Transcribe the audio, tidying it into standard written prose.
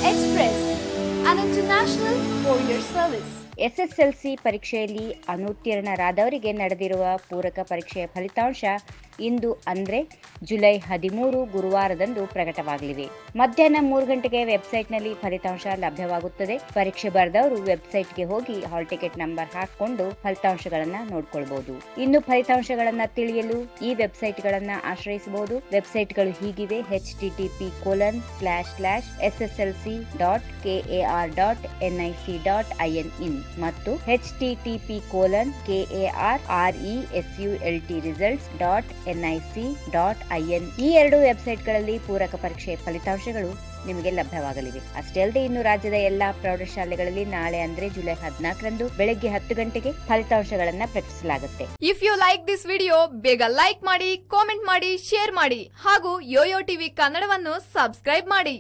Express, an international courier service. SSLC ಪರೀಕ್ಷೆಯಲ್ಲಿ ಅನುತ್ತೀರ್ಣರಾದವರಿಗೆ ನಡೆದಿರುವ ಪೂರಕ ಪರೀಕ್ಷೆಯ ಫಲಿತಾಂಶ ಇಂದು ಅಂದ್ರೆ ಜುಲೈ 13 ಗುರುವಾರದಂದು ಪ್ರಕಟವಾಗಲಿವೆ. ಮಧ್ಯಾಹ್ನ 3 ಗಂಟೆಗೆ ವೆಬ್ಸೈಟ್ನಲ್ಲಿ ಫಲಿತಾಂಶ ಲಭ್ಯವಾಗುತ್ತದೆ. ಪರೀಕ್ಷೆ ಬರೆದವರು ವೆಬ್ಸೈಟ್ಗೆ ಹೋಗಿ ಹಾಲ್ ಟಿಕೆಟ್ ನಂಬರ್ ಹಾಕಿಕೊಂಡು ಫಲಿತಾಂಶಗಳನ್ನ ನೋಡ್ಕೊಳ್ಬಹುದು. ಇನ್ನು ಫಲಿತಾಂಶಗಳನ್ನ ತಿಳಿಯಲು ಈ ವೆಬ್ಸೈಟ್ಗಳನ್ನ ಆಶ್ರಯಿಸಬಹುದು. ವೆಬ್ಸೈಟ್ಗಳು ಹೀಗಿವೆ: http://sslc.kar.nic.in ಮತ್ತು http://karresults.nic.in. ಈ ಎರಡು ವೆಬ್ಸೈಟ್ಗಳಲ್ಲಿ ಪೂರಕ ಪರೀಕ್ಷೆ ಫಲಿತಾಂಶಗಳು ನಿಮಗೆ ಲಭ್ಯವಾಗಲಿವೆ. ಅಷ್ಟೇ ಅಲ್ಲದೆ ಇನ್ನು ರಾಜ್ಯದ ಎಲ್ಲಾ ಪ್ರೌಢಶಾಲೆಗಳಲ್ಲಿ ನಾಳೆ ಅಂದ್ರೆ ಜುಲೈ 14ರಂದು ಬೆಳಗ್ಗೆ 10 ಗಂಟೆಗೆ ಫಲಿತಾಂಶಗಳನ್ನ ಪ್ರಕಟಿಸಲಾಗುತ್ತೆ. If you like this video, ಬೇಗ ಲೈಕ್ ಮಾಡಿ, ಕಾಮೆಂಟ್ ಮಾಡಿ, ಶೇರ್ ಮಾಡಿ ಹಾಗೂ ಯೋಯೋ ಟಿವಿ ಕನ್ನಡವನ್ನು ಸಬ್ಸ್ಕ್ರೈಬ್ ಮಾಡಿ.